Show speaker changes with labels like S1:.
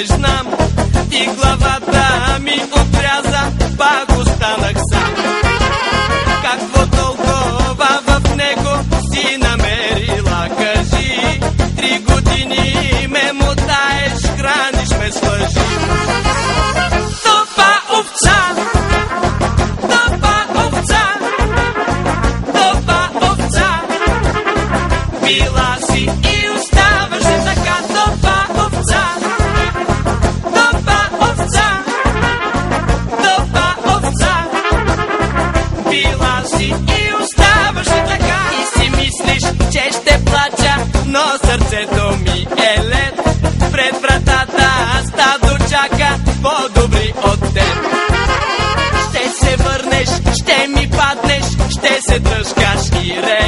S1: не знам. И главата ми отряза, пак останах сам. Какво толкова в него си намерила, кажи? 3 години ме мотаеш, храниш ме с лъжи. Тъпа овца, тъпа овца, тъпа овца. Била си и оставаше така, тъпа овца, тъпа овца, тъпа овца. Била си и оставаше така. И си мислиш, че ще плача, но сърцето ми е лед. Пред вратата стадо чака по-добри от теб. Ще се върнеш, ще ми паднеш, ще се тръскаш и ред.